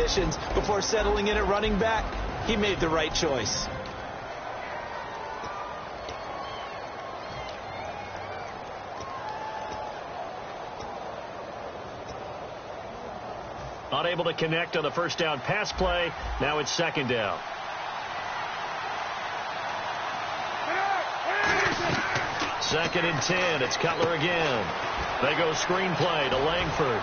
positions before settling in at running back. He made the right choice. Unable to connect on the first down pass play. Now it's second down. Second and 10. It's Cutler again. They go screenplay to Langford.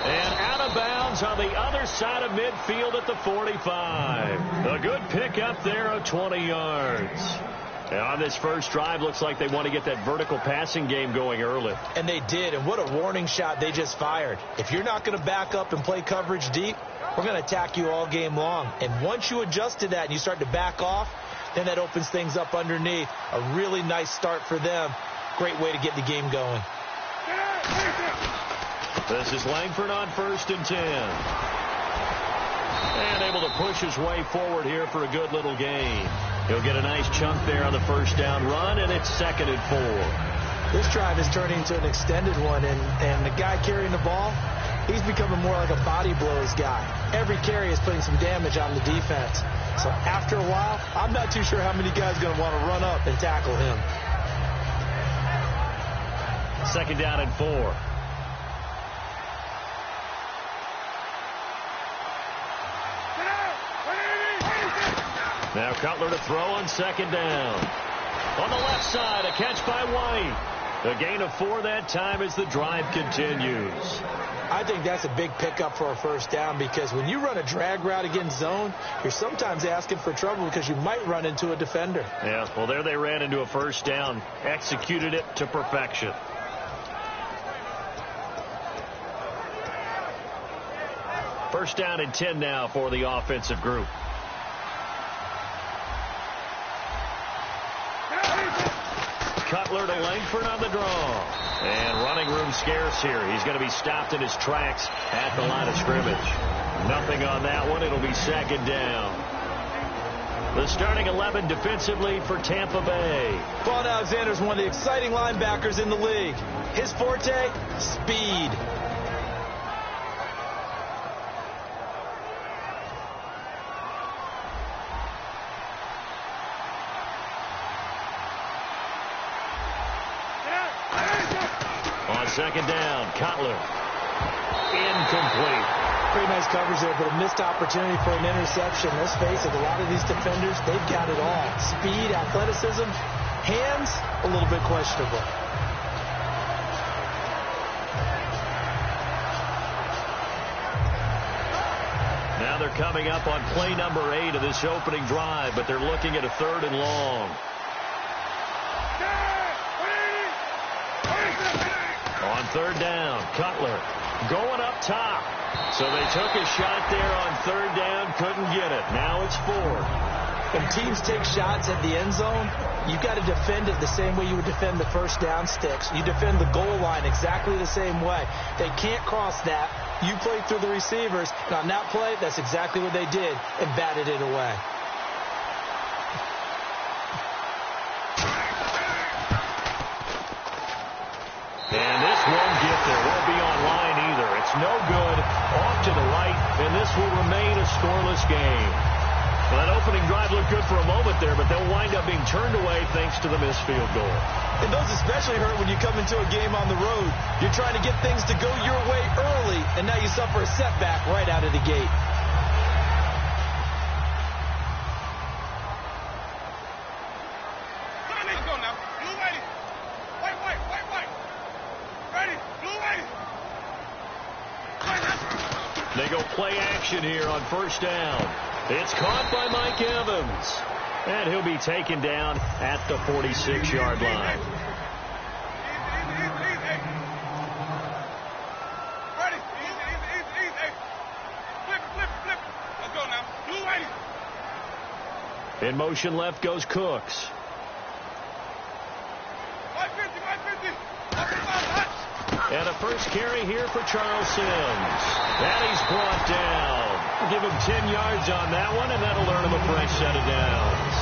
And out of bounds on the other side of midfield at the 45. A good pickup there of 20 yards. And on this first drive, looks like they want to get that vertical passing game going early. And they did, and what a warning shot they just fired. If you're not going to back up and play coverage deep, we're going to attack you all game long. And once you adjust to that and you start to back off, then that opens things up underneath. A really nice start for them. Great way to get the game going. This is Langford on first and 10. And able to push his way forward here for a good little gain. He'll get a nice chunk there on the first down run, and it's second and 4. This drive is turning into an extended one, and the guy carrying the ball, he's becoming more like a body blows guy. Every carry is putting some damage on the defense. So after a while, I'm not too sure how many guys are going to want to run up and tackle him. Second down and 4. Now Cutler to throw on second down. On the left side, a catch by White. A gain of 4 that time as the drive continues. I think that's a big pickup for a first down because when you run a drag route against zone, you're sometimes asking for trouble because you might run into a defender. Yeah, well, there they ran into a first down. Executed it to perfection. First down and 10 now for the offensive group. Cutler to Langford on the draw. And running room scarce here. He's going to be stopped in his tracks at the line of scrimmage. Nothing on that one. It'll be second down. The starting 11 defensively for Tampa Bay. Vaughn Alexander is one of the exciting linebackers in the league. His forte, speed. Second down, Cutler. Incomplete. Pretty nice coverage there, but a missed opportunity for an interception. Let's face it, a lot of these defenders, they've got it all. Speed, athleticism, hands, a little bit questionable. Now they're coming up on play number 8 of this opening drive, but they're looking at a third and long. On third down, Cutler going up top. So they took a shot there on third down, couldn't get it. Now it's 4th. When teams take shots at the end zone, you've got to defend it the same way you would defend the first down sticks. You defend the goal line exactly the same way. They can't cross that. You play through the receivers, and on that play, that's exactly what they did and batted it away. And this won't get there. Won't be online either. It's no good. Off to the right, and this will remain a scoreless game. Well, that opening drive looked good for a moment there, but they'll wind up being turned away thanks to the missed field goal. And those especially hurt when you come into a game on the road. You're trying to get things to go your way early, and now you suffer a setback right out of the gate. They go play action here on first down. It's caught by Mike Evans. And he'll be taken down at the 46-yard line. In motion left goes Cooks. And a first carry here for Charles Sims. And he's brought down. Give him 10 yards on that one, and that'll earn him a fresh set of downs.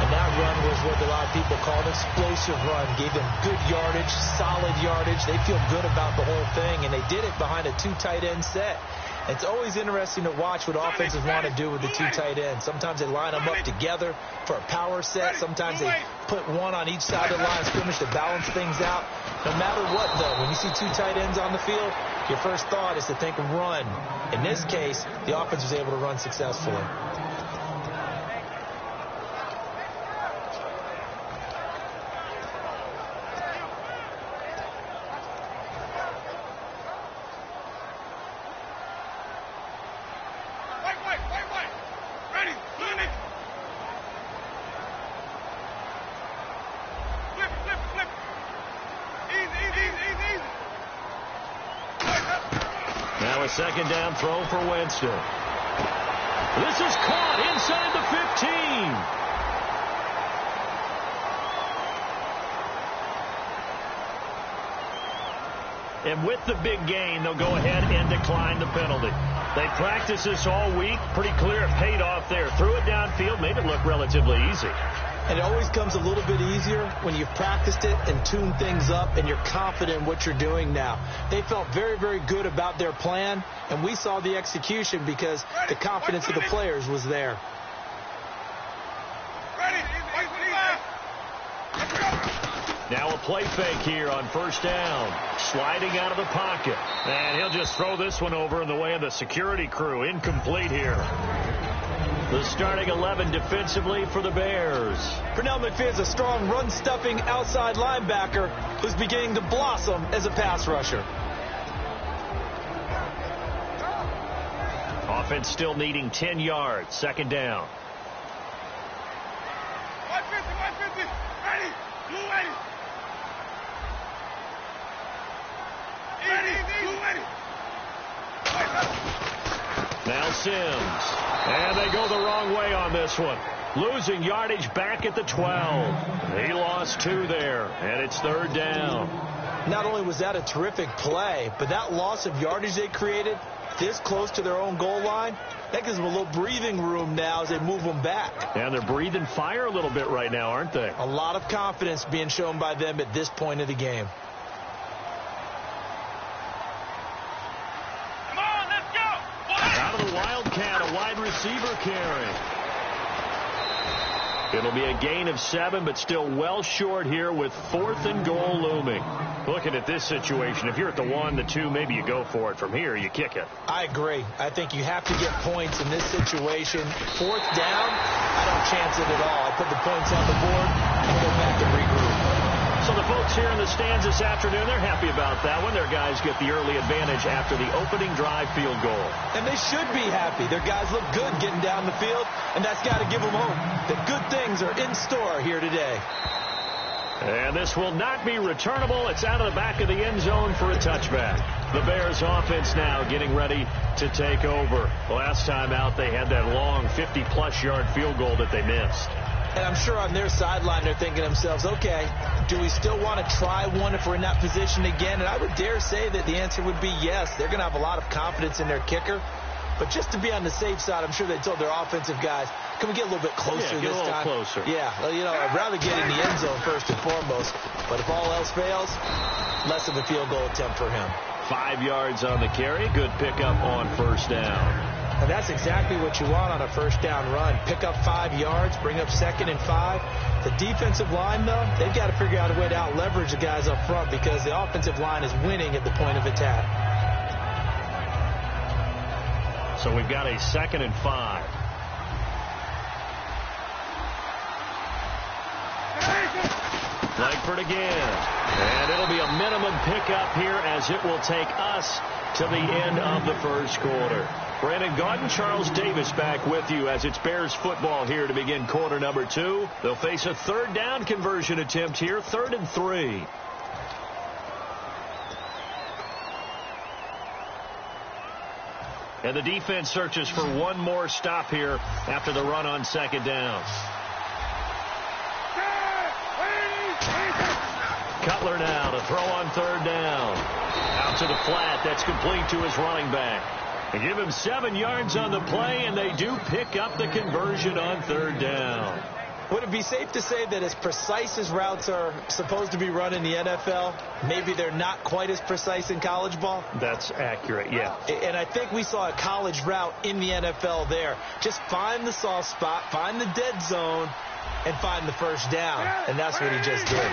And that run was what a lot of people call an explosive run. Gave them good yardage, solid yardage. They feel good about the whole thing, and they did it behind a 2 tight end set. It's always interesting to watch what offenses want to do with the two tight ends. Sometimes they line them up together for a power set. Sometimes they put one on each side of the line of scrimmage to balance things out. No matter what, though, when you see two tight ends on the field, your first thought is to think run. In this case, the offense was able to run successfully. Now a second down throw for Winston. This is caught inside the 15. And with the big gain, they'll go ahead and decline the penalty. They practiced this all week. Pretty clear it paid off there. Threw it downfield, made it look relatively easy. And it always comes a little bit easier when you've practiced it and tuned things up and you're confident in what you're doing now. They felt very, very good about their plan, and we saw the execution because the confidence of the players was there. Now a play fake here on first down. Sliding out of the pocket. And he'll just throw this one over in the way of the security crew. Incomplete here. The starting 11 defensively for the Bears. Pernell McPhee is a strong run-stuffing outside linebacker who's beginning to blossom as a pass rusher. Offense still needing 10 yards. Second down. 150, ready, blue ready. Now Sims. And they go the wrong way on this one. Losing yardage back at the 12. He lost 2 there, and it's third down. Not only was that a terrific play, but that loss of yardage they created this close to their own goal line, that gives them a little breathing room now as they move them back. And they're breathing fire a little bit right now, aren't they? A lot of confidence being shown by them at this point of the game. Wildcat, a wide receiver carry. It'll be a gain of 7, but still well short here with 4th and goal looming. Looking at this situation, if you're at the 1, the 2, maybe you go for it. From here, you kick it. I agree. I think you have to get points in this situation. 4th down, I don't chance it at all. I put the points on the board and go back and regroup. So the folks here in the stands this afternoon, they're happy about that one. Their guys get the early advantage after the opening drive field goal. And they should be happy. Their guys look good getting down the field, and that's got to give them hope that good things are in store here today. And this will not be returnable. It's out of the back of the end zone for a touchback. The Bears offense now getting ready to take over. The last time out, they had that long 50-plus yard field goal that they missed. And I'm sure on their sideline they're thinking to themselves, okay, do we still want to try one if we're in that position again? And I would dare say that the answer would be yes. They're going to have a lot of confidence in their kicker. But just to be on the safe side, I'm sure they told their offensive guys, can we get a little bit closer this time? Closer. Yeah, well, you know, I'd rather get in the end zone first and foremost. But if all else fails, less of a field goal attempt for him. 5 yards on the carry. Good pickup on first down. And that's exactly what you want on a first down run. Pick up 5 yards, bring up 2nd and 5. The defensive line, though, they've got to figure out a way to out-leverage the guys up front because the offensive line is winning at the point of attack. So we've got a 2nd and 5. Langford again. And it'll be a minimum pickup here as it will take us to the end of the first quarter. Brandon Gaudin, Charles Davis back with you as it's Bears football here to begin quarter number 2. They'll face a third down conversion attempt here, 3rd and 3. And the defense searches for one more stop here after the run on 2nd down. Cutler now to throw on 3rd down. Out to the flat. That's complete to his running back. They give him 7 yards on the play, and they do pick up the conversion on 3rd down. Would it be safe to say that as precise as routes are supposed to be run in the NFL, maybe they're not quite as precise in college ball? That's accurate, yeah. And I think we saw a college route in the NFL there. Just find the soft spot, find the dead zone, and find the first down. And that's what he just did.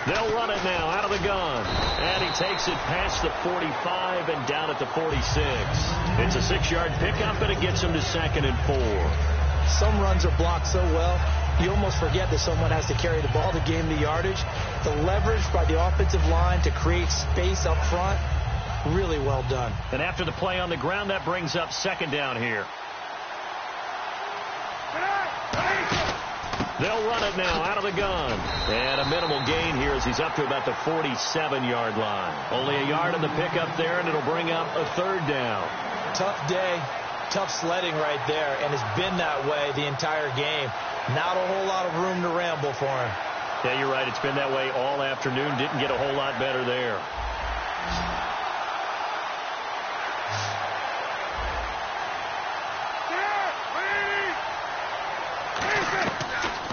They'll run it now out of the gun. And he takes it past the 45 and down at the 46. It's a 6-yard pickup, and it gets him to 2nd and 4. Some runs are blocked so well, you almost forget that someone has to carry the ball to gain the yardage. The leverage by the offensive line to create space up front, really well done. And after the play on the ground, that brings up 2nd down here. They'll run it now out of the gun. And a minimal gain here as he's up to about the 47-yard line. Only a yard in the pickup there, and it'll bring up a 3rd down. Tough day. Tough sledding right there, and it's been that way the entire game. Not a whole lot of room to ramble for him. Yeah, you're right. It's been that way all afternoon. Didn't get a whole lot better there.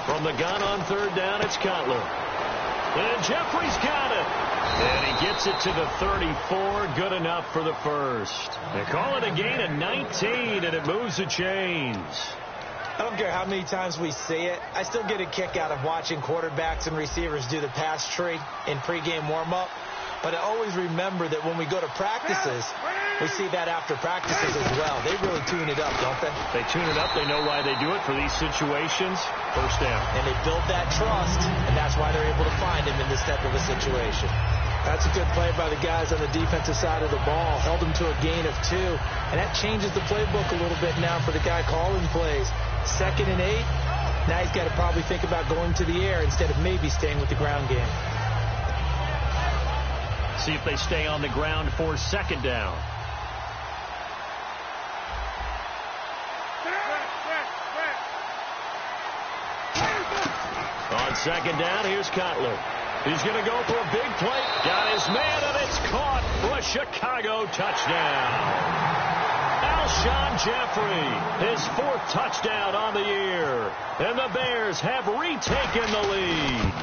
From the gun on 3rd down, it's Cutler. And Jeffrey's got it. And he gets it to the 34. Good enough for the first. They call it a gain of 19, and it moves the chains. I don't care how many times we see it. I still get a kick out of watching quarterbacks and receivers do the pass tree in pregame warm-up. But I always remember that when we go to practices, we see that after practices as well. They really tune it up, don't they? They tune it up. They know why they do it for these situations. First down. And they build that trust, and that's why they're able to find him in this type of a situation. That's a good play by the guys on the defensive side of the ball. Held him to a gain of 2. And that changes the playbook a little bit now for the guy calling plays. 2nd and 8. Now he's got to probably think about going to the air instead of maybe staying with the ground game. See if they stay on the ground for 2nd down. On 2nd down, here's Cutler. He's going to go for a big play. Got his man, and it's caught for a Chicago touchdown. Alshon Jeffrey, his 4th touchdown on the year. And the Bears have retaken the lead.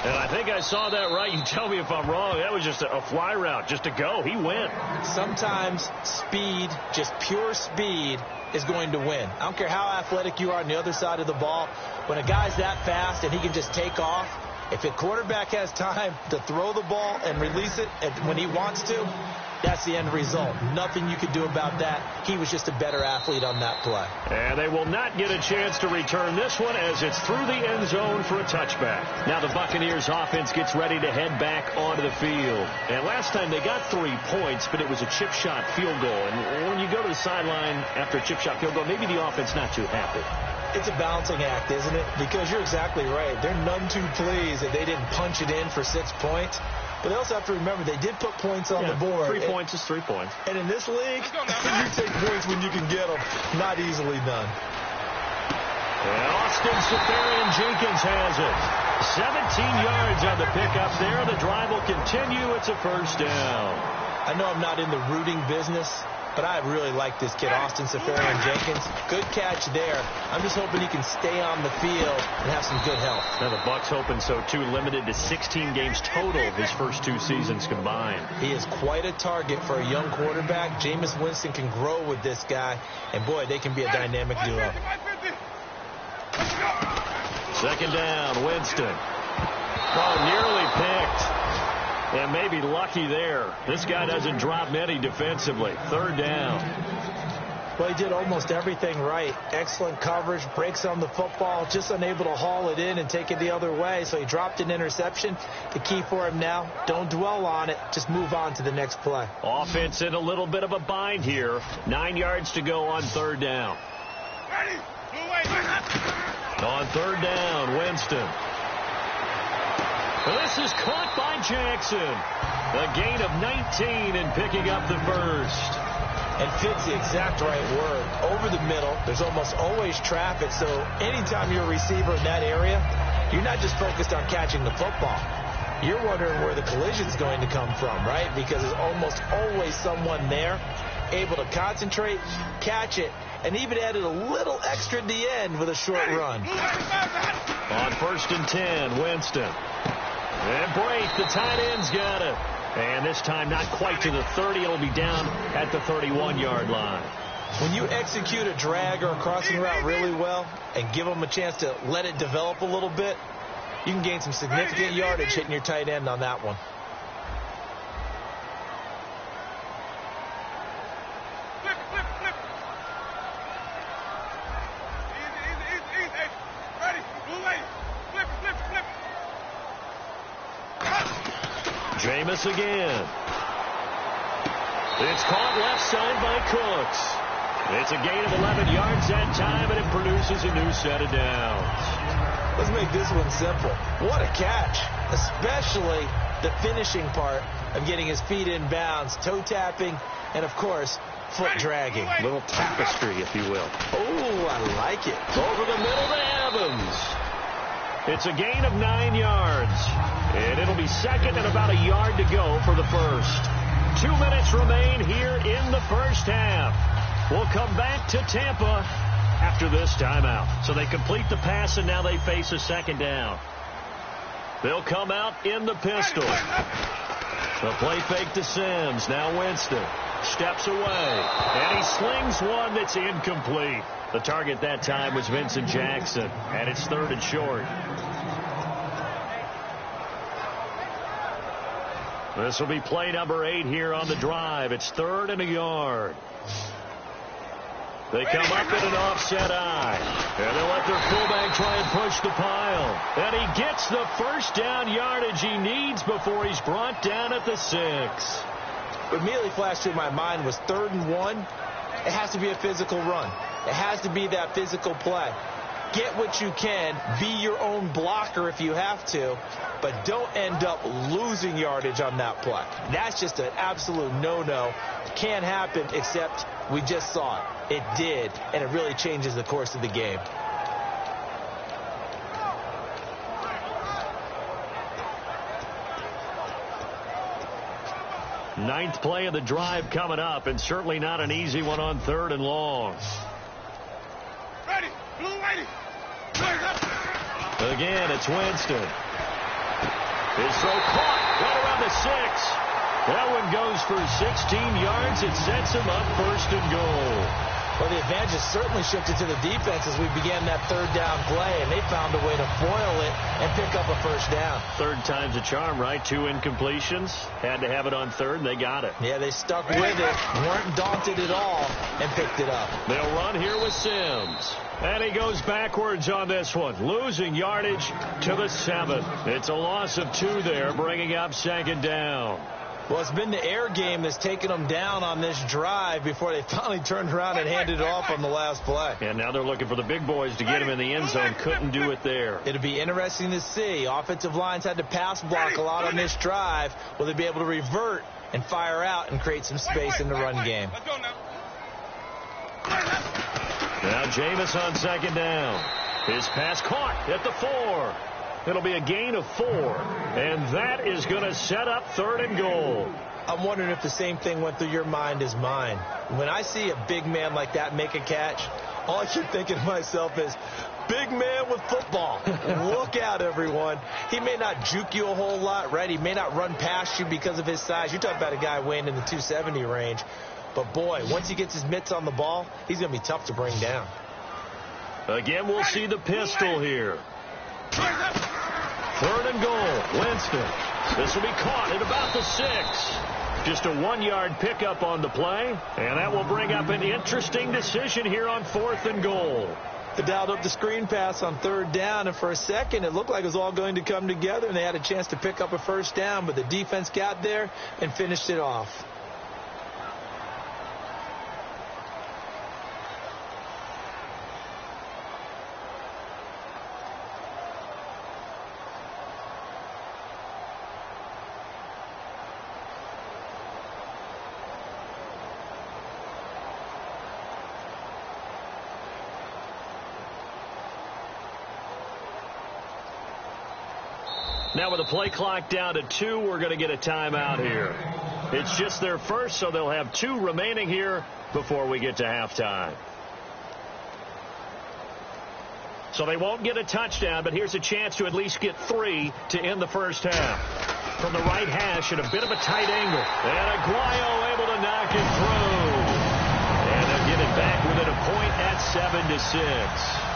And I think I saw that right. You tell me if I'm wrong. That was just a fly route, just to go. He went. Sometimes speed, just pure speed, is going to win. I don't care how athletic you are on the other side of the ball. When a guy's that fast and he can just take off, if a quarterback has time to throw the ball and release it when he wants to, that's the end result. Nothing you could do about that. He was just a better athlete on that play. And they will not get a chance to return this one as it's through the end zone for a touchback. Now the Buccaneers offense gets ready to head back onto the field. And last time they got 3 points, but it was a chip shot field goal. And when you go to the sideline after a chip shot field goal, maybe the offense not too happy. It's a balancing act, isn't it? Because you're exactly right. They're none too pleased that they didn't punch it in for 6 points. But they also have to remember they did put points on the board. 3 points is 3 points. And in this league, you take points when you can get them. Not easily done. And Austin Seferian-Jenkins has it. 17 yards on the pickup there. The drive will continue. It's a first down. I know I'm not in the rooting business, but I really like this kid, Austin Seferian-Jenkins. Good catch there. I'm just hoping he can stay on the field and have some good health. Now the Bucs hoping so too. Limited to 16 games total his first 2 seasons combined. He is quite a target for a young quarterback. Jameis Winston can grow with this guy, and boy, they can be a dynamic duo. 2nd down, Winston. Oh, nearly picked. And maybe lucky there. This guy doesn't drop many defensively. 3rd down. Well, he did almost everything right. Excellent coverage, breaks on the football, just unable to haul it in and take it the other way. So he dropped an interception. The key for him now, don't dwell on it. Just move on to the next play. Offense in a little bit of a bind here. 9 yards to go on 3rd down. On 3rd down, Winston. This is caught by Jackson. A gain of 19 and picking up the first. And fits the exact right word. Over the middle, there's almost always traffic, so anytime you're a receiver in that area, you're not just focused on catching the football. You're wondering where the collision's going to come from, right? Because there's almost always someone there able to concentrate, catch it, and even added a little extra at the end with a short run. On 1st and 10, Winston. And Brate, the tight end's got it. And this time not quite to the 30. It'll be down at the 31-yard line. When you execute a drag or a crossing route really well and give them a chance to let it develop a little bit, you can gain some significant yardage hitting your tight end on that one. Jameis again. It's caught left side by Cooks. It's a gain of 11 yards that time, and it produces a new set of downs. Let's make this one simple. What a catch, especially the finishing part of getting his feet in bounds, toe tapping, and, of course, foot dragging. Little tapestry, if you will. Oh, I like it. Over the middle to Evans. It's a gain of 9 yards. And it'll be second and about a yard to go for the first. 2 minutes remain here in the first half. We'll come back to Tampa after this timeout. So they complete the pass, and now they face a second down. They'll come out in the pistol. The play fake to Sims. Now Winston steps away, and he slings one that's incomplete. The target that time was Vincent Jackson, and it's 3rd and short. This will be play number 8 here on the drive. It's 3rd and a yard. They come up in an offset eye, and they'll let their fullback try and push the pile. And he gets the first down yardage he needs before he's brought down at the 6. What immediately flashed through my mind was 3rd and 1. It has to be a physical run. It has to be that physical play. Get what you can. Be your own blocker if you have to. But don't end up losing yardage on that play. That's just an absolute no-no. Can't happen, except we just saw it. It did, and it really changes the course of the game. Ninth play of the drive coming up, and certainly not an easy one on 3rd and long. Ready, blue ready. Again, it's Winston. His throw caught right around the 6. That one goes for 16 yards. It sets him up 1st and goal. Well, the advantage has certainly shifted to the defense as we began that 3rd down play, and they found a way to foil it and pick up a first down. 3rd time's a charm, right? 2 incompletions. Had to have it on 3rd, and they got it. Yeah, they stuck with it, weren't daunted at all, and picked it up. They'll run here with Sims. And he goes backwards on this one, losing yardage to the 7. It's a loss of 2 there, bringing up 2nd down. Well, it's been the air game that's taken them down on this drive before they finally turned around and handed it off on the last play. And now they're looking for the big boys to get him in the end zone. Couldn't do it there. It'll be interesting to see. Offensive lines had to pass block a lot on this drive. Will they be able to revert and fire out and create some space in the run game? Let's go now. Now Jameis on 2nd down. His pass caught at the 4. It'll be a gain of 4. And that is going to set up 3rd and goal. I'm wondering if the same thing went through your mind as mine. When I see a big man like that make a catch, all I keep thinking to myself is, big man with football. Look out, everyone. He may not juke you a whole lot, right? He may not run past you because of his size. You're talking about a guy weighing in the 270 range. But, boy, once he gets his mitts on the ball, he's going to be tough to bring down. Again, we'll see the pistol here. 3rd and goal. Winston. This will be caught at about the 6. Just a 1-yard pickup on the play. And that will bring up an interesting decision here on 4th and goal. They dialed up the screen pass on 3rd down, and for a second it looked like it was all going to come together, and they had a chance to pick up a first down, but the defense got there and finished it off. Now with the play clock down to 2, we're going to get a timeout here. It's just their first, so they'll have 2 remaining here before we get to halftime. So they won't get a touchdown, but here's a chance to at least get 3 to end the first half. From the right hash at a bit of a tight angle. And Aguayo able to knock it through. And they'll get it back within a point at 7-6.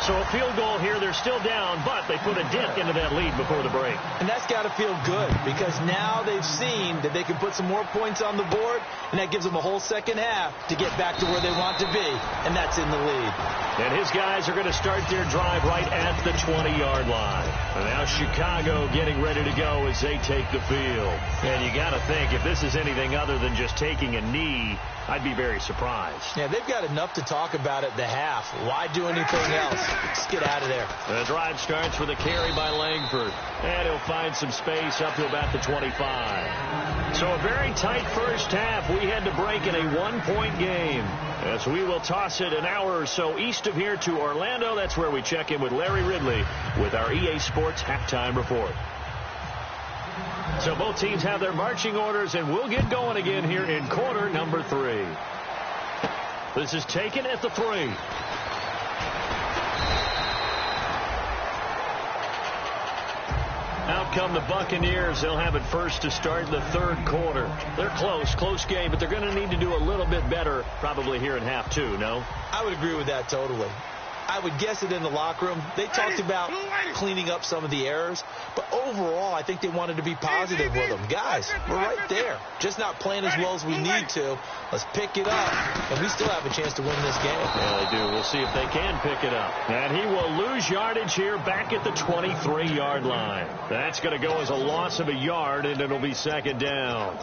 So a field goal here. They're still down, but they put a dent into that lead before the break. And that's got to feel good because now they've seen that they can put some more points on the board, and that gives them a whole second half to get back to where they want to be, and that's in the lead. And his guys are going to start their drive right at the 20-yard line. And now Chicago getting ready to go as they take the field. And you got to think, if this is anything other than just taking a knee, I'd be very surprised. Yeah, they've got enough to talk about at the half. Why do anything else? Just get out of there. The drive starts with a carry by Langford. And he'll find some space up to about the 25. So a very tight first half. We had to break in a 1-point game. As we will toss it an hour or so east of here to Orlando. That's where we check in with Larry Ridley with our EA Sports Halftime Report. So both teams have their marching orders, and we'll get going again here in quarter number 3. This is taken at the 3. Out come the Buccaneers. They'll have it first to start the third quarter. They're close game, but they're going to need to do a little bit better probably here in half 2, no? I would agree with that totally. I would guess it in the locker room. They talked about cleaning up some of the errors, but overall, I think they wanted to be positive with them. Guys, we're right there. Just not playing as well as we need to. Let's pick it up, and we still have a chance to win this game. Yeah, they do. We'll see if they can pick it up. And he will lose yardage here back at the 23-yard line. That's going to go as a loss of a yard, and it'll be second down.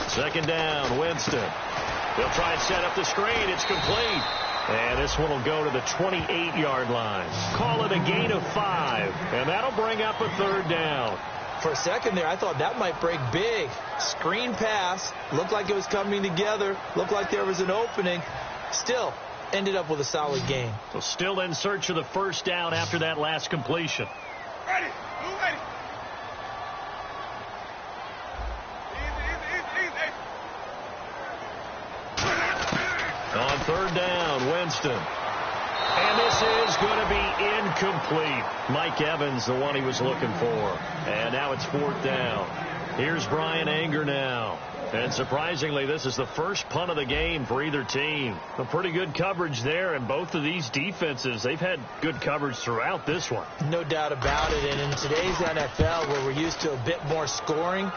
Second down, Winston. They'll try and set up the screen. It's complete. And this one will go to the 28-yard line. Call it a gain of 5. And that'll bring up a third down. For a second there, I thought that might break big. Screen pass. Looked like it was coming together. Looked like there was an opening. Still ended up with a solid gain. So still in search of the first down after that last completion. Ready. Ready. On third down, Winston. And this is going to be incomplete. Mike Evans, the one he was looking for. And now it's fourth down. Here's Brian Anger now. And surprisingly, this is the first punt of the game for either team. A pretty good coverage there, and both of these defenses, they've had good coverage throughout this one. No doubt about it. And in today's NFL, where we're used to a bit more scoring,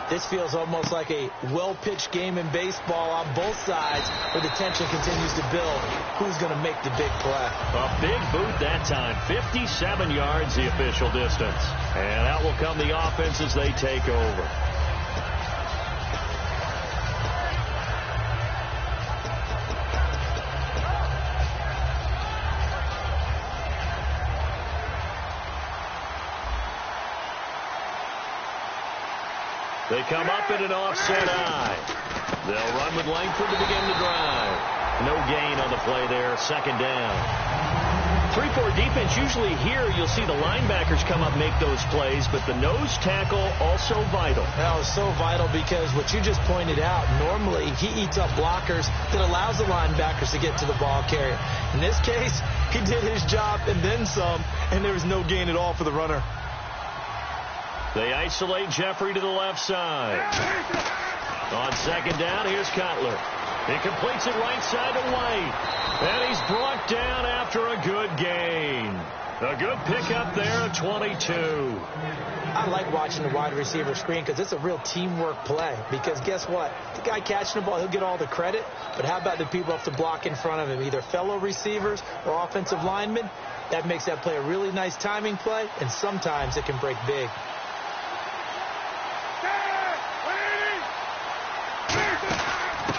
this feels almost like a well-pitched game in baseball on both sides where the tension continues to build. Who's going to make the big play? A big boot that time. 57 yards the official distance. And out will come the offense as they take over. They come up in an offset eye. They'll run with Langford to begin the drive. No gain on the play there. Second down. 3-4 defense. Usually here you'll see the linebackers come up, make those plays, but the nose tackle also vital. That was so vital because what you just pointed out, normally he eats up blockers that allows the linebackers to get to the ball carrier. In this case, he did his job and then some, and there was no gain at all for the runner. They isolate Jeffrey to the left side. On second down, here's Cutler. He completes it right side to White. And he's brought down after a good gain. A good pickup there at 22. I like watching the wide receiver screen because it's a real teamwork play. Because guess what? The guy catching the ball, he'll get all the credit. But how about the people up to block in front of him, either fellow receivers or offensive linemen? That makes that play a really nice timing play, and sometimes it can break big.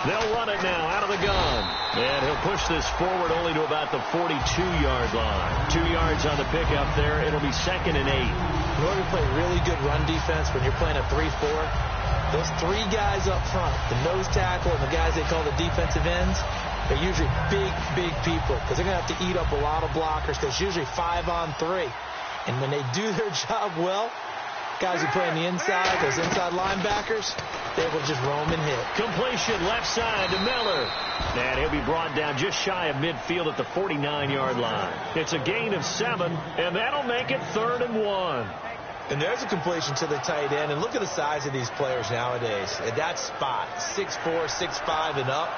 They'll run it now out of the gun. And he'll push this forward only to about the 42-yard line. 2 yards on the pickup there. It'll be 2nd and 8. In order to play really good run defense when you're playing a 3-4, those 3 guys up front, the nose tackle and the guys they call the defensive ends, They're usually big people because they're going to have to eat up a lot of blockers because it's usually 5-on-3. And when they do their job well, guys who play on the inside, those inside linebackers, they will just roam and hit. Completion left side to Miller. And he'll be brought down just shy of midfield at the 49-yard line. It's a gain of 7, and that'll make it 3rd and 1. And there's a completion to the tight end. And look at the size of these players nowadays. At that spot, 6'4", 6'5", and up.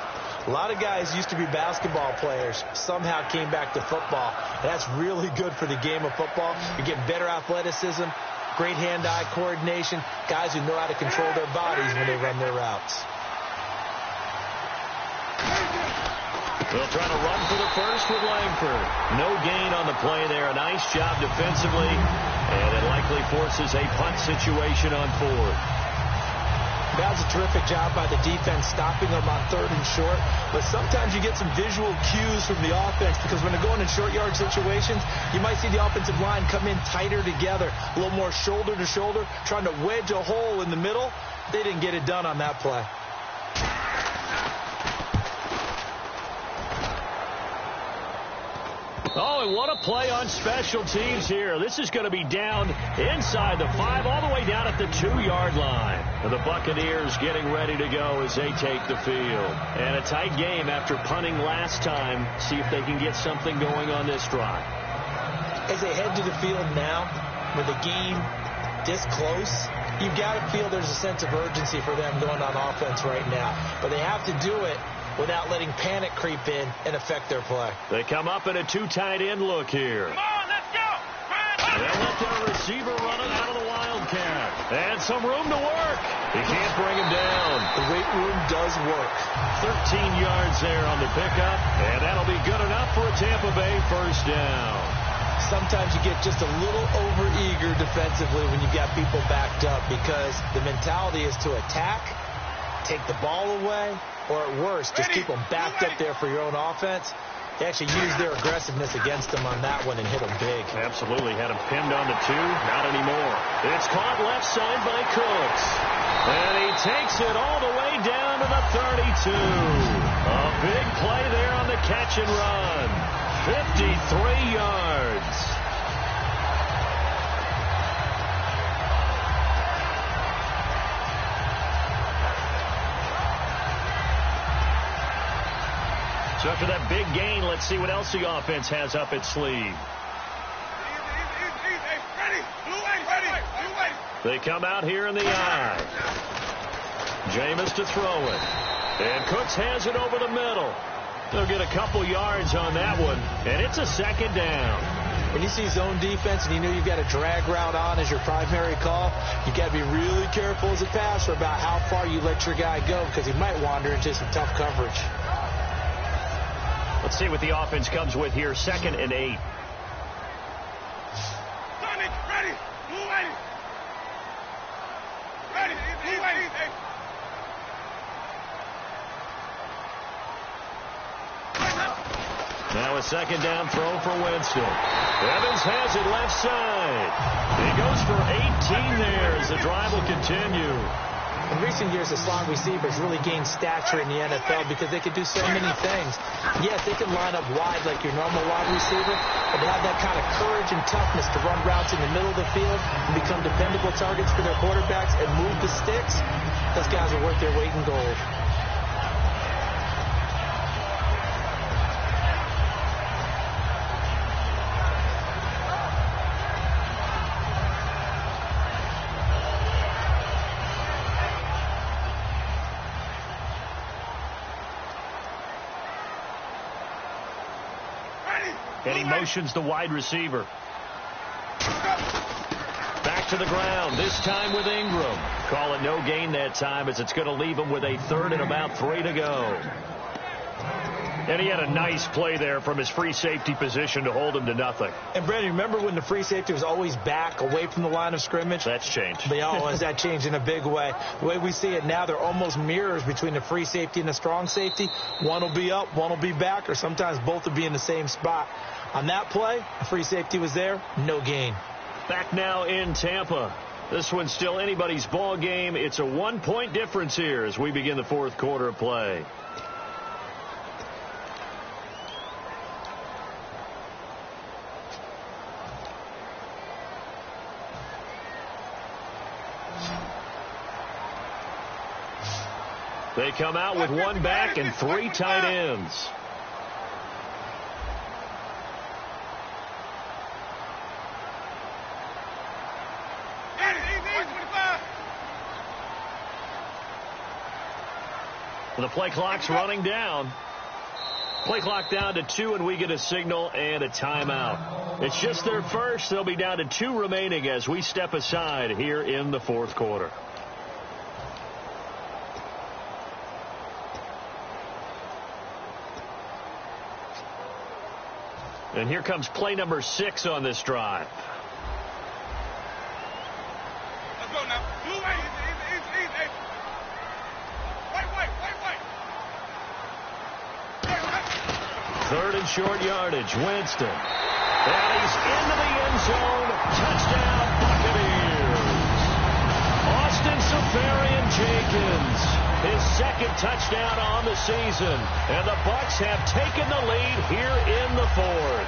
A lot of guys used to be basketball players, somehow came back to football. And that's really good for the game of football. You're getting better athleticism, great hand-eye coordination, guys who know how to control their bodies when they run their routes. They'll try to run for the first with Langford. No gain on the play there. A nice job defensively, and it likely forces a punt situation on 4th. That was a terrific job by the defense stopping them on 3rd and short. But sometimes you get some visual cues from the offense because when they're going in short yard situations, you might see the offensive line come in tighter together, a little more shoulder to shoulder, trying to wedge a hole in the middle. They didn't get it done on that play. Oh, and what a play on special teams here. This is going to be down inside the 5, all the way down at the 2-yard line. And the Buccaneers getting ready to go as they take the field. And a tight game after punting last time. See if they can get something going on this drive. As they head to the field now, with the game this close, you've got to feel there's a sense of urgency for them going on offense right now. But they have to do it without letting panic creep in and affect their play. They come up in a 2 tight end look here. Come on, let's go. They'll let their receiver run it out of the Wildcat. And some room to work. He can't bring him down. The weight room does work. 13 yards there on the pickup, and that'll be good enough for a Tampa Bay first down. Sometimes you get just a little over-eager defensively when you've got people backed up because the mentality is to attack, take the ball away, or at worst, just keep them backed up there for your own offense. They actually used their aggressiveness against them on that one and hit them big. Absolutely. Had him pinned on the 2. Not anymore. It's caught left side by Cooks. And he takes it all the way down to the 32. A big play there on the catch and run. 53 yards. So after that big gain, let's see what else the offense has up its sleeve. They come out here in the I. Jameis to throw it. And Cooks has it over the middle. They'll get a couple yards on that one, and it's a 2nd down. When you see zone defense and you know you've got a drag route on as your primary call, you've got to be really careful as a passer about how far you let your guy go because he might wander into some tough coverage. Let's see what the offense comes with here. 2nd and 8. Ready. Now a 2nd down throw for Winston. Evans has it left side. He goes for 18 there as the drive will continue. In recent years, the slot receivers really gained stature in the NFL because they could do so many things. Yes, they can line up wide like your normal wide receiver, but they have that kind of courage and toughness to run routes in the middle of the field and become dependable targets for their quarterbacks and move the sticks. Those guys are worth their weight in gold. And he motions the wide receiver. Back to the ground, this time with Ingram. Call it no gain that time as it's going to leave him with a 3rd and about 3 to go. And he had a nice play there from his free safety position to hold him to nothing. And, Brandon, remember when the free safety was always back away from the line of scrimmage? That's changed. That changed in a big way. The way we see it now, they're almost mirrors between the free safety and the strong safety. One will be up, one will be back, or sometimes both will be in the same spot. On that play, the free safety was there, no gain. Back now in Tampa. This one's still anybody's ball game. It's a 1-point difference here as we begin the 4th quarter of play. They come out with one back and three tight ends. The play clock's running down. Play clock down to 2, and we get a signal and a timeout. It's just their first. They'll be down to 2 remaining as we step aside here in the fourth quarter. And here comes play number 6 on this drive. Let's go now. Blue way. Easy. Wait. Third and short yardage. Winston. And he's into the end zone. Touchdown, Buccaneers. Austin Seferian-Jenkins. His second touchdown on the season. And the Bucs have taken the lead here in the fourth.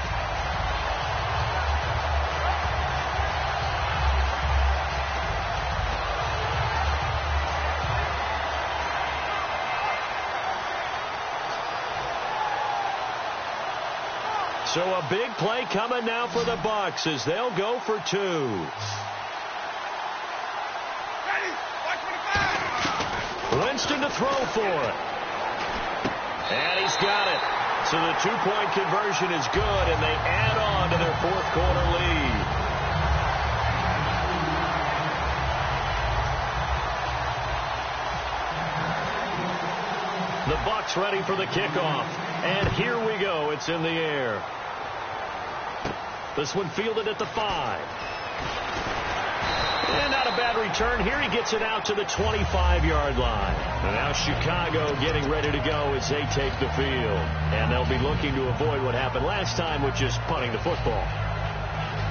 So a big play coming now for the Bucs as they'll go for 2. Winston to throw for it. And he's got it. So the 2-point conversion is good, and they add on to their fourth quarter lead. The Bucs ready for the kickoff. And here we go. It's in the air. This one fielded at the 5. And not a bad return here. He gets it out to the 25-yard line. And now Chicago getting ready to go as they take the field. And they'll be looking to avoid what happened last time, which is punting the football.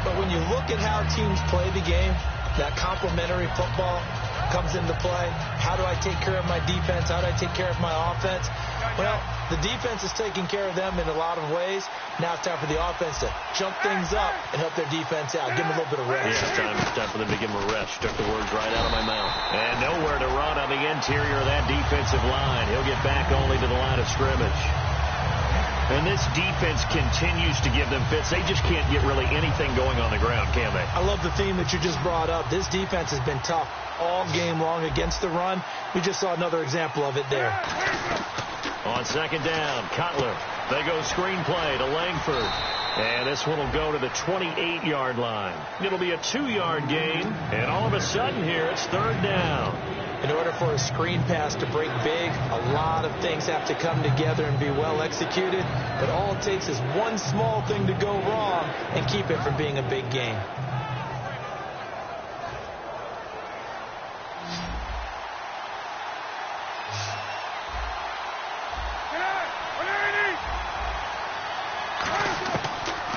But when you look at how teams play the game, that complementary football comes into play. How do I take care of my defense? How do I take care of my offense? Well, the defense is taking care of them in a lot of ways. Now it's time for the offense to jump things up and help their defense out. Give them a little bit of rest. Yeah, it's time for them to give them a rest. Took the words right out of my mouth. And nowhere to run on the interior of that defensive line. He'll get back only to the line of scrimmage. And this defense continues to give them fits. They just can't get really anything going on the ground, can they? I love the theme that you just brought up. This defense has been tough all game long against the run. We just saw another example of it there. On second down, Cutler. They go screen play to Langford. And this one will go to the 28-yard line. It'll be a 2-yard gain. And all of a sudden here, it's third down. In order for a screen pass to break big, a lot of things have to come together and be well executed. But all it takes is one small thing to go wrong and keep it from being a big gain.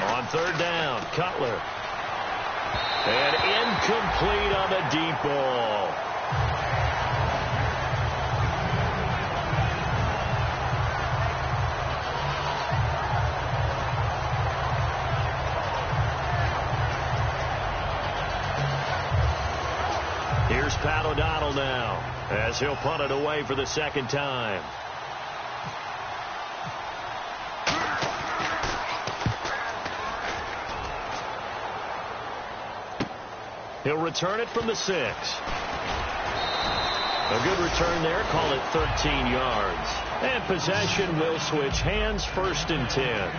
On third down, Cutler. And incomplete on the deep ball. Here's Pat O'Donnell now as he'll punt it away for the second time. He'll return it from the 6. A good return there. Call it 13 yards. And possession will switch hands, 1st and 10.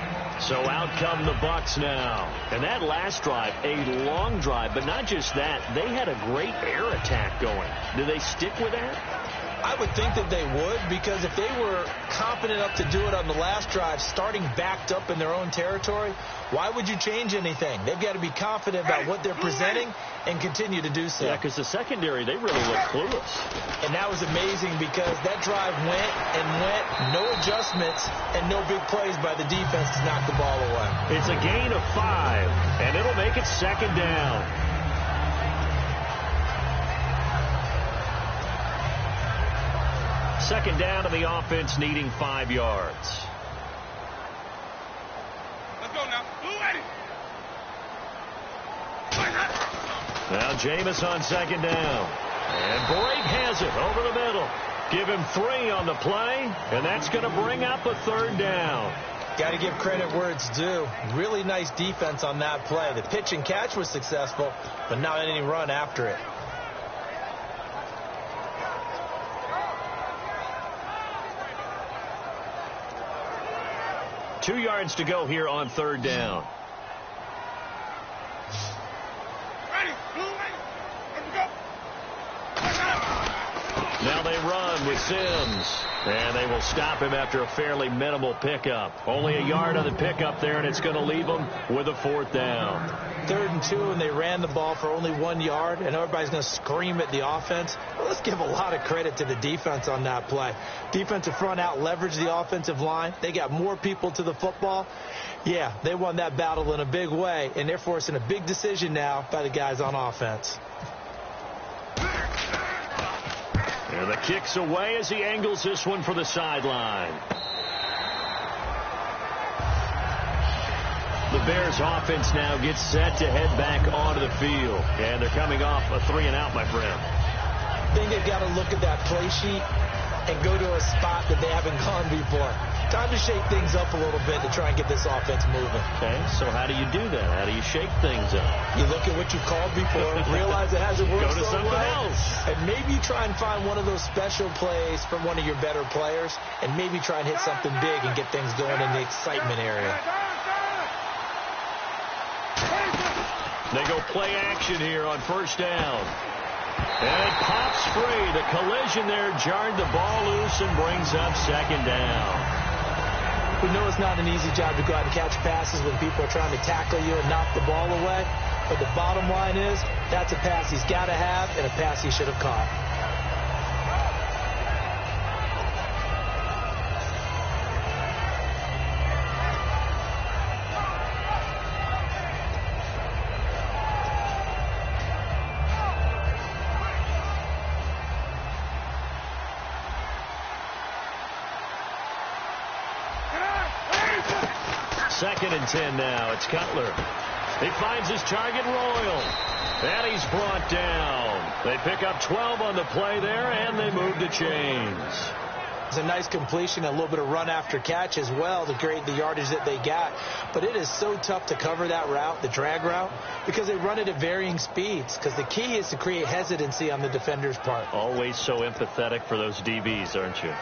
So out come the Bucs now. And that last drive, a long drive, but not just that. They had a great air attack going. Do they stick with that? I would think that they would, because if they were confident enough to do it on the last drive, starting backed up in their own territory, why would you change anything? They've got to be confident about what they're presenting and continue to do so. Yeah, because the secondary, they really look clueless. And that was amazing because that drive went and went, no adjustments, and no big plays by the defense to knock the ball away. It's a gain of 5, and it'll make it second down. Second down, and the offense needing 5 yards. Let's go now. Blue ready. Now Jameis on second down. And Blake has it over the middle. Give him 3 on the play, and that's going to bring up a 3rd down. Got to give credit where it's due. Really nice defense on that play. The pitch and catch was successful, but not any run after it. Two yards to go here on 3rd down. Now they run with Sims. And they will stop him after a fairly minimal pickup. Only a yard on the pickup there, and it's going to leave them with a 4th down. 3rd and 2, and they ran the ball for only 1 yard, and everybody's going to scream at the offense. Well, let's give a lot of credit to the defense on that play. Defensive front out leveraged the offensive line. They got more people to the football. Yeah, they won that battle in a big way, and they're forcing a big decision now by the guys on offense. And the kick's away as he angles this one for the sideline. The Bears offense now gets set to head back onto the field. And they're coming off a 3-and-out, my friend. I think they've got to look at that play sheet and go to a spot that they haven't gone before. Time to shake things up a little bit to try and get this offense moving. Okay, so how do you do that? How do you shake things up? You look at what you called before, realize it hasn't worked Go to so something well, else. and maybe try and find one of those special plays from one of your better players, and maybe try and hit something big and get things going in the excitement area. They go play action here on 1st down. And it pops free. The collision there jarred the ball loose and brings up 2nd down. We know it's not an easy job to go out and catch passes when people are trying to tackle you and knock the ball away. But the bottom line is, that's a pass he's got to have and a pass he should have caught. Second and 10 now. It's Cutler. He finds his target, Royal. And he's brought down. They pick up 12 on the play there, and they move the chains. It's a nice completion, a little bit of run after catch as well to create the yardage that they got. But it is so tough to cover that route, the drag route, because they run it at varying speeds. Because the key is to create hesitancy on the defender's part. Always so empathetic for those DBs, aren't you?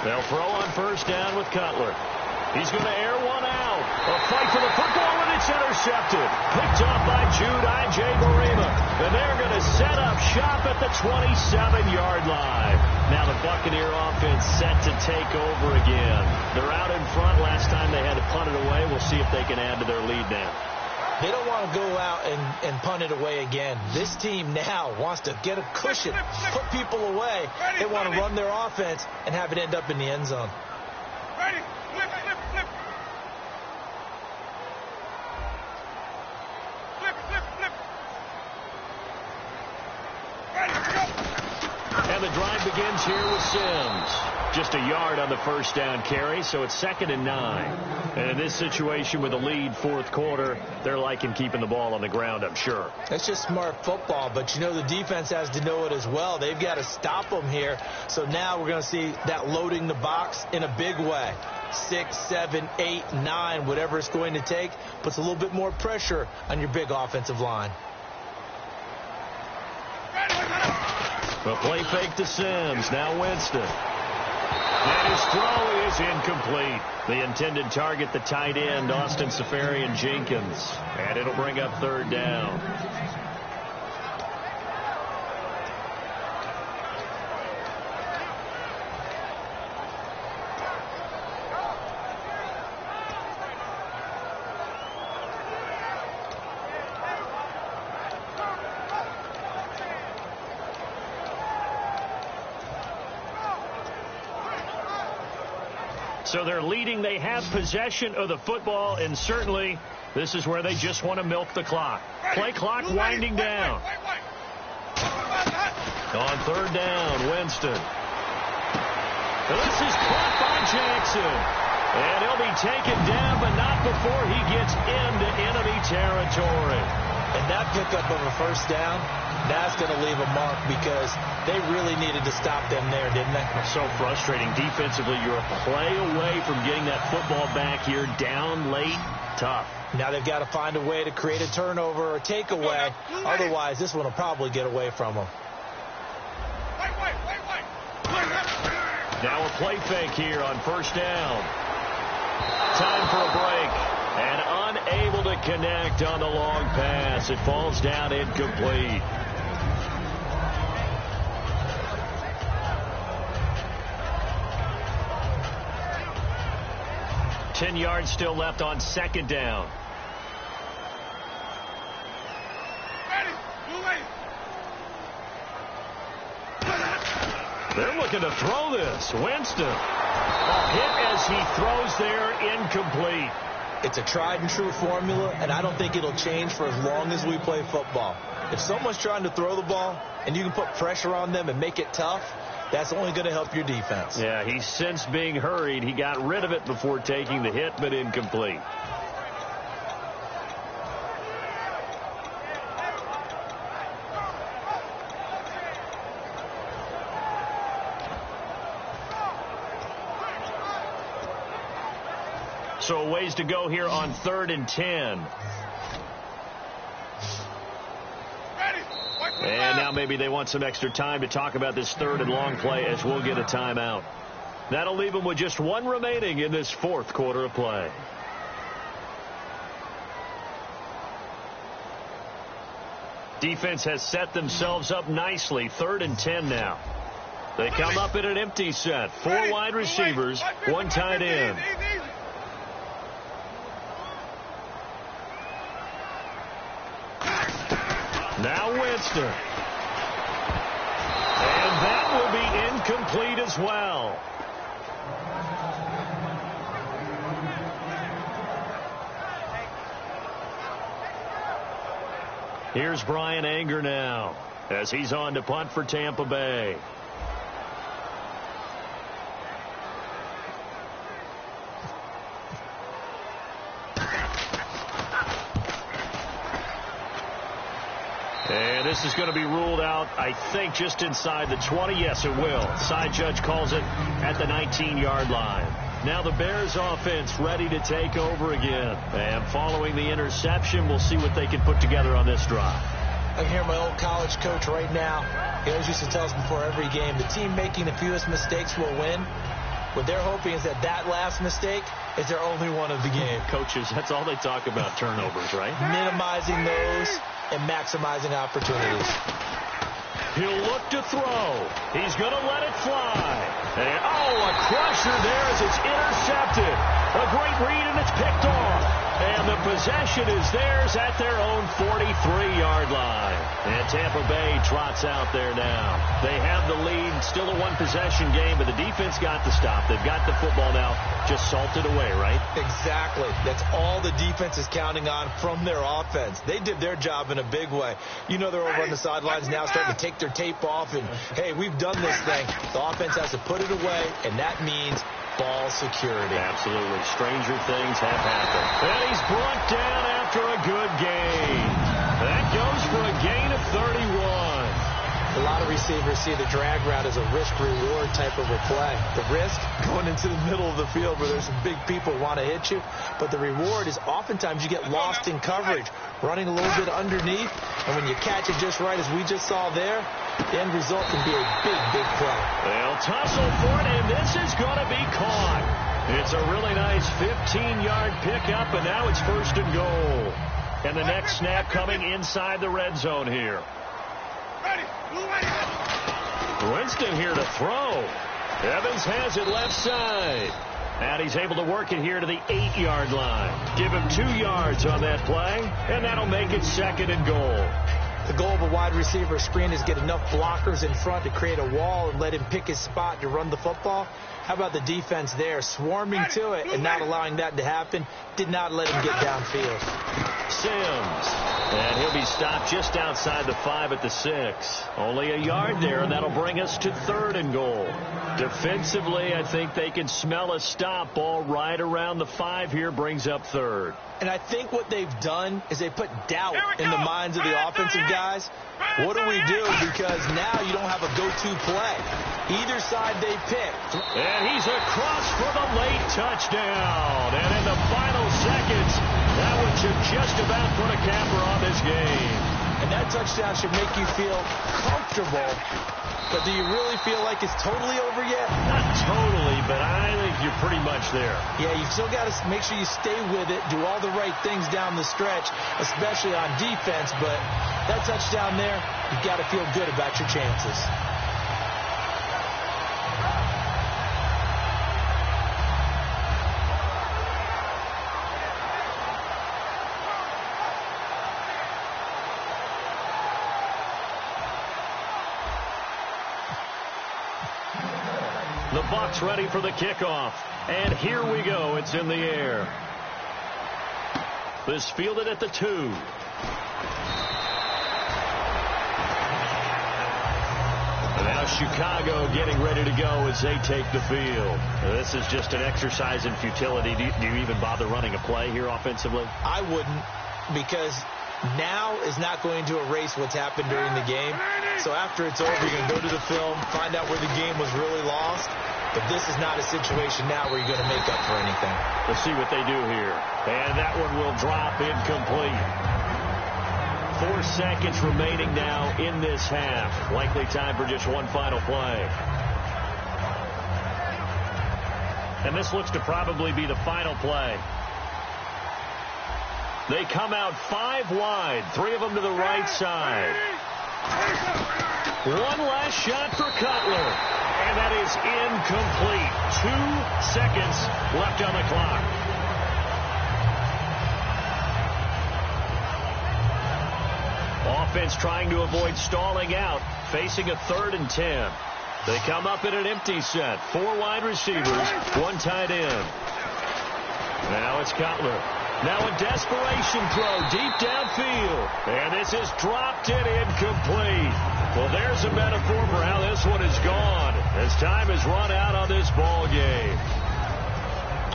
They'll throw on 1st down with Cutler. He's going to air one out. A fight for the football, and it's intercepted. Picked off by Jude I.J. Barima. And they're going to set up shop at the 27-yard line. Now the Buccaneer offense set to take over again. They're out in front. Last time they had to punt it away. We'll see if they can add to their lead now. They don't want to go out and punt it away again. This team now wants to get a cushion, put people away. They want to run their offense and have it end up in the end zone. Ready, flip, flip, flip. Flip, flip, flip. Ready, go. And the drive begins here with Sims. Just a yard on the 1st down carry, so it's 2nd and 9. And in this situation with a lead 4th quarter, they're liking keeping the ball on the ground, I'm sure. That's just smart football, but you know the defense has to know it as well. They've got to stop them here. So now we're going to see that loading the box in a big way. 6, 7, 8, 9, whatever it's going to take, puts a little bit more pressure on your big offensive line. A play fake to Sims. Now Winston. And his throw is incomplete. The intended target, the tight end, Austin Safarian-Jenkins. And it'll bring up 3rd down. So they're leading. They have possession of the football, and certainly this is where they just want to milk the clock. Play clock winding down. On 3rd down, Winston. And this is caught by Jackson. And he'll be taken down, but not before he gets into enemy territory. And that pickup of a first down, that's going to leave a mark because they really needed to stop them there, didn't they? So frustrating. Defensively, you're a play away from getting that football back here down late. Tough. Now they've got to find a way to create a turnover or a takeaway. Otherwise, this one will probably get away from them. Now a play fake here on first down. Time for a break. And unable to connect on the long pass. It falls down incomplete. Ten yards still left on second down. They're looking to throw this. Winston. A hit as he throws there, incomplete. It's a tried and true formula, and I don't think it'll change for as long as we play football. If someone's trying to throw the ball and you can put pressure on them and make it tough, that's only going to help your defense. Yeah, he's since being hurried. He got rid of it before taking the hit, but incomplete. So a ways to go here on 3rd and 10. And now maybe they want some extra time to talk about this third and long play as we'll get a timeout. That'll leave them with just one remaining in this fourth quarter of play. Defense has set themselves up nicely. 3rd and 10 now. They come up in an empty set. 4 wide receivers, 1 tight end. Now Winston. And that will be incomplete as well. Here's Brian Anger now as he's on to punt for Tampa Bay. And this is going to be ruled out, I think, just inside the 20. Yes, it will. Side judge calls it at the 19-yard line. Now the Bears offense ready to take over again. And following the interception, we'll see what they can put together on this drive. I hear my old college coach right now. He always used to tell us before every game, the team making the fewest mistakes will win. What they're hoping is that last mistake is their only one of the game. Coaches, that's all they talk about, turnovers, right? Minimizing those and maximizing opportunities. He'll look to throw. He's going to let it fly. And, a crusher there as it's intercepted. A great read, and it's picked off. And the possession is theirs at their own 43-yard line. And Tampa Bay trots out there now. They have the lead. Still a one-possession game, but the defense got the stop. They've got the football now. Just salted away, right? Exactly. That's all the defense is counting on from their offense. They did their job in a big way. You know they're over on the sidelines now starting to take their tape off and, hey, we've done this thing. The offense has to put it away, and that means ball security. Absolutely. Stranger things have happened. And he's brought down after a good gain. That goes for a gain of 31. A lot of receivers see the drag route as a risk-reward type of a play. The risk, going into the middle of the field where there's some big people who want to hit you. But the reward is oftentimes you get lost in coverage, running a little bit underneath. And when you catch it just right, as we just saw there, the end result can be a big, big play. They'll tussle for it, and this is going to be caught. It's a really nice 15-yard pickup, and now it's 1st and goal. And the next snap coming inside the red zone here. Winston here to throw. Evans has it left side. And he's able to work it here to the 8-yard line. Give him 2 yards on that play, and that'll make it 2nd and goal. The goal of a wide receiver screen is get enough blockers in front to create a wall and let him pick his spot to run the football. How about the defense there, swarming to it and not allowing that to happen? Did not let him get downfield. Sims. And he'll be stopped just outside the 5 at the 6. Only a yard there, and that'll bring us to 3rd and goal. Defensively, I think they can smell a stop. Ball right around the 5 here brings up 3rd. And I think what they've done is they put doubt in the minds of the offensive guys. What do we do? Because now you don't have a go-to play. Either side they pick. And he's across for the late touchdown. And in the final seconds, that one should just about put a capper on this game. And that touchdown should make you feel comfortable. But do you really feel like it's totally over yet? Not totally, but I think you're pretty much there. Yeah, you've still got to make sure you stay with it, do all the right things down the stretch, especially on defense. But that touchdown there, you've got to feel good about your chances. The Bucs ready for the kickoff. And here we go. It's in the air. This fielded at the 2. And now Chicago getting ready to go as they take the field. This is just an exercise in futility. Do you even bother running a play here offensively? I wouldn't, because now is not going to erase what's happened during the game. So after it's over, you're going to go to the film, find out where the game was really lost. But this is not a situation now where you're going to make up for anything. Let's see what they do here. And that one will drop incomplete. 4 seconds remaining now in this half. Likely time for just one final play. And this looks to probably be the final play. They come out 5 wide, 3 of them to the right side. One last shot for Cutler, and that is incomplete. 2 seconds left on the clock. Offense trying to avoid stalling out, facing a 3rd and 10. They come up in an empty set. 4 wide receivers, 1 tight end. Now it's Cutler. Now a desperation throw deep downfield. And this is dropped and incomplete. Well, there's a metaphor for how this one is gone as time has run out on this ball game.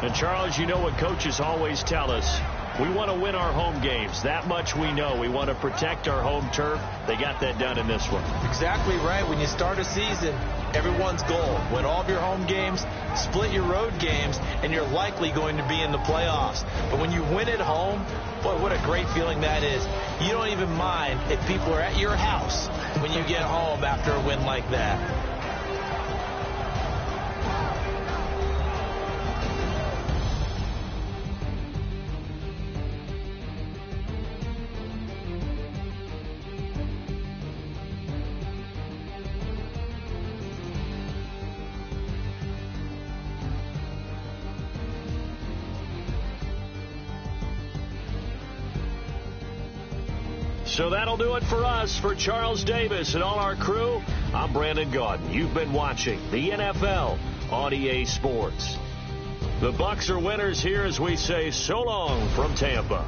And, Charles, you know what coaches always tell us. We want to win our home games. That much we know. We want to protect our home turf. They got that done in this one. Exactly right. When you start a season, everyone's goal, win all of your home games, split your road games, and you're likely going to be in the playoffs. But when you win at home, boy, what a great feeling that is. You don't even mind if people are at your house when you get home after a win like that. So that'll do it for us. For Charles Davis and all our crew, I'm Brandon Gaudin. You've been watching the NFL on EA Sports. The Bucs are winners here as we say so long from Tampa.